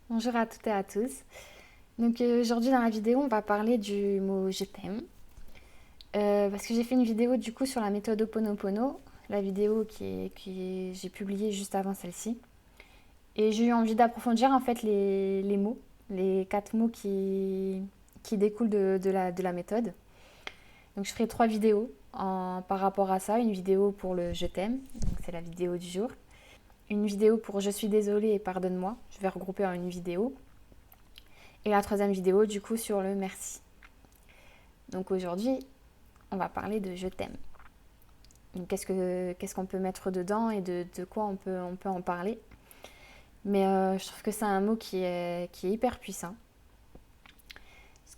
Bonjour à toutes et à tous. Aujourd'hui dans la vidéo, on va parler du mot je t'aime. Parce que j'ai fait une vidéo du coup sur la méthode Ho'oponopono, la vidéo j'ai publiée juste avant celle-ci. Et j'ai eu envie d'approfondir en fait les mots, les quatre mots qui découlent de la méthode. Donc je ferai trois vidéos par rapport à ça. Une vidéo pour le je t'aime, donc c'est la vidéo du jour. Une vidéo pour je suis désolée et pardonne-moi, je vais regrouper en une vidéo. Et la troisième vidéo, du coup, sur le merci. Donc aujourd'hui, on va parler de je t'aime. Donc qu'est-ce qu'on peut mettre dedans et de quoi on peut en parler. Mais je trouve que c'est un mot qui est hyper puissant.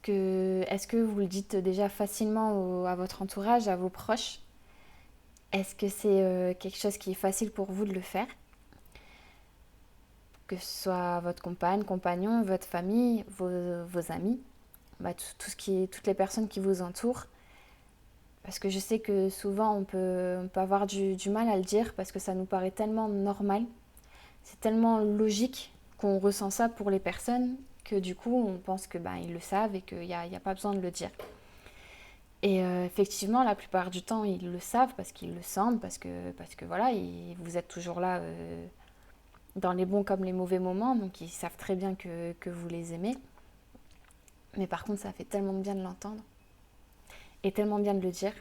Est-ce que vous le dites déjà facilement à votre entourage, à vos proches? Est-ce que c'est quelque chose qui est facile pour vous de le faire? Que ce soit votre compagne, compagnon, votre famille, vos amis, toutes les personnes qui vous entourent. Parce que je sais que souvent on peut avoir du mal à le dire parce que ça nous paraît tellement normal, c'est tellement logique qu'on ressent ça pour les personnes que du coup on pense que ils le savent et qu'il n'y a pas besoin de le dire. Et effectivement, la plupart du temps, ils le savent parce qu'ils le sentent, parce que voilà, vous êtes toujours là dans les bons comme les mauvais moments, donc ils savent très bien que vous les aimez. Mais par contre, ça fait tellement de bien de l'entendre et tellement bien de le dire.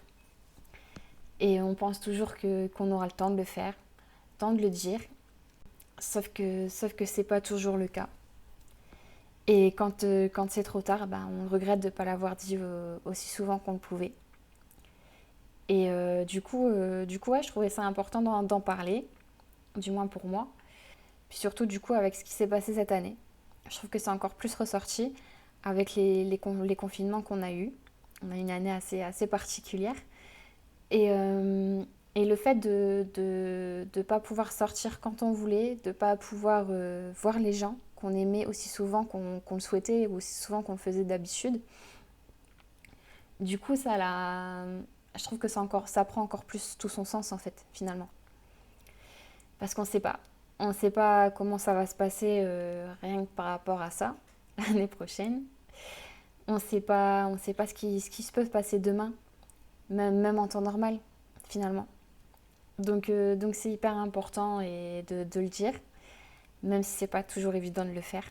Et on pense toujours qu'on aura le temps de le faire, le temps de le dire, sauf que c'est pas toujours le cas. Et quand c'est trop tard, on regrette de ne pas l'avoir dit aussi souvent qu'on le pouvait. Et du coup ouais, je trouvais ça important d'en parler, du moins pour moi. Puis surtout, du coup, avec ce qui s'est passé cette année. Je trouve que c'est encore plus ressorti avec les confinements qu'on a eus. On a une année assez particulière. Et, euh, et le fait de ne pas pouvoir sortir quand on voulait, de ne pas pouvoir voir les gens qu'on aimait aussi souvent qu'on le souhaitait, ou aussi souvent qu'on le faisait d'habitude, du coup, je trouve que ça prend encore plus tout son sens en fait, finalement. Parce qu'on ne sait pas. On ne sait pas comment ça va se passer rien que par rapport à ça, l'année prochaine. On sait pas ce qui se peut se passer demain, même en temps normal, finalement. Donc c'est hyper important de le dire, même si c'est pas toujours évident de le faire.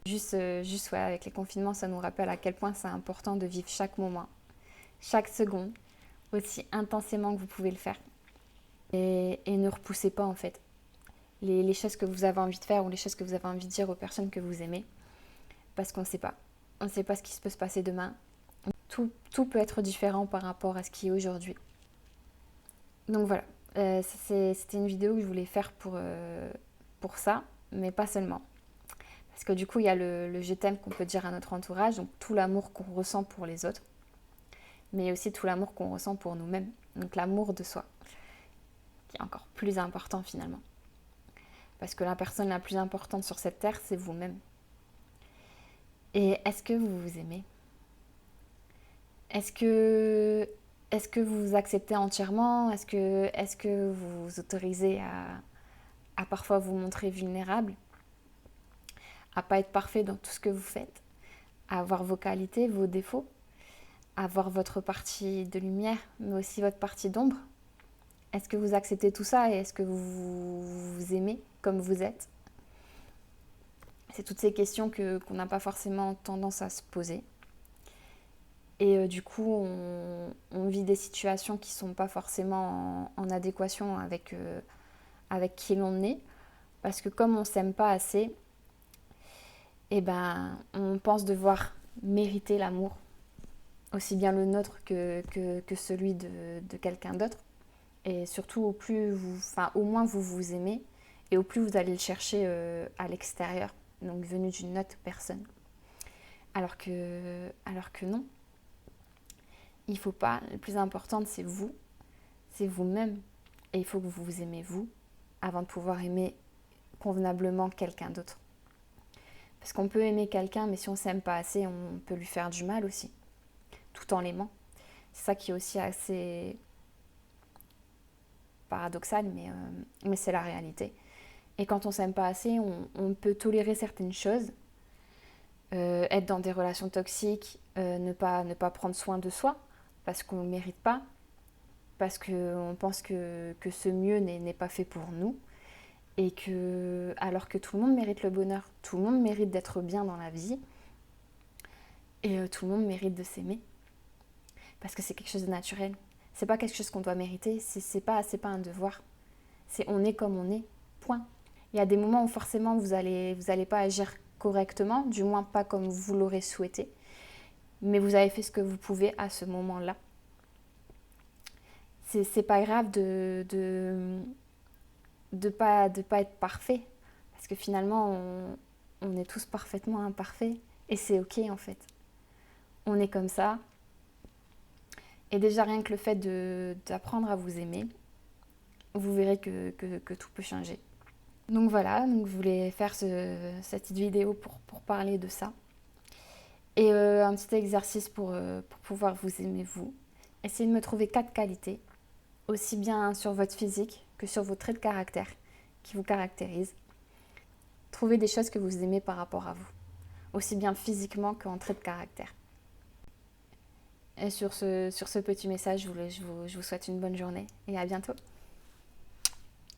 Juste ouais, avec les confinements, ça nous rappelle à quel point c'est important de vivre chaque moment, chaque seconde, aussi intensément que vous pouvez le faire. Et ne repoussez pas en fait les choses que vous avez envie de faire ou les choses que vous avez envie de dire aux personnes que vous aimez, parce qu'on ne sait pas. On ne sait pas ce qui peut se passer demain. Tout peut être différent par rapport à ce qui est aujourd'hui. Donc voilà, c'était une vidéo que je voulais faire pour ça, mais pas seulement. Parce que du coup, il y a le je t'aime qu'on peut dire à notre entourage, donc tout l'amour qu'on ressent pour les autres, mais aussi tout l'amour qu'on ressent pour nous-mêmes, donc l'amour de soi, qui est encore plus important finalement. Parce que la personne la plus importante sur cette terre, c'est vous-même. Et est-ce que vous vous aimez? Est-ce que, est-ce que vous vous acceptez entièrement? Est-ce que vous vous autorisez à parfois vous montrer vulnérable, à pas être parfait dans tout ce que vous faites, à avoir vos qualités, vos défauts, à avoir votre partie de lumière, mais aussi votre partie d'ombre? Est-ce que vous acceptez tout ça et est-ce que vous aimez comme vous êtes? C'est toutes ces questions qu'on n'a pas forcément tendance à se poser. Et du coup, on vit des situations qui ne sont pas forcément en adéquation avec qui l'on est. Parce que comme on ne s'aime pas assez, on pense devoir mériter l'amour, aussi bien le nôtre que celui de quelqu'un d'autre. Et surtout, au moins vous vous aimez, et au plus vous allez le chercher à l'extérieur, donc venu d'une autre personne. Alors que non, il faut pas. Le plus important, c'est vous-même. Et il faut que vous vous aimez vous avant de pouvoir aimer convenablement quelqu'un d'autre. Parce qu'on peut aimer quelqu'un, mais si on s'aime pas assez, on peut lui faire du mal aussi, tout en l'aimant. C'est ça qui est aussi assez paradoxal, mais c'est la réalité. Et quand on s'aime pas assez, on peut tolérer certaines choses, être dans des relations toxiques, ne pas prendre soin de soi parce qu'on ne le mérite pas, parce qu'on pense que ce mieux n'est pas fait pour nous. Et que, alors que tout le monde mérite le bonheur, tout le monde mérite d'être bien dans la vie, et tout le monde mérite de s'aimer, parce que c'est quelque chose de naturel. C'est pas quelque chose qu'on doit mériter, c'est pas un devoir. C'est on est comme on est, point. Il y a des moments où forcément vous allez pas agir correctement, du moins pas comme vous l'aurez souhaité, mais vous avez fait ce que vous pouvez à ce moment-là. C'est pas grave de pas être parfait, parce que finalement on est tous parfaitement imparfaits, et c'est ok en fait. On est comme ça, et déjà rien que le fait d'apprendre à vous aimer, vous verrez que tout peut changer. Donc voilà, donc je voulais faire cette petite vidéo pour parler de ça. Et un petit exercice pour pouvoir vous aimer vous. Essayez de me trouver 4 qualités, aussi bien sur votre physique que sur vos traits de caractère qui vous caractérisent. Trouvez des choses que vous aimez par rapport à vous, aussi bien physiquement qu'en traits de caractère. Et sur ce petit message, je vous souhaite une bonne journée et à bientôt.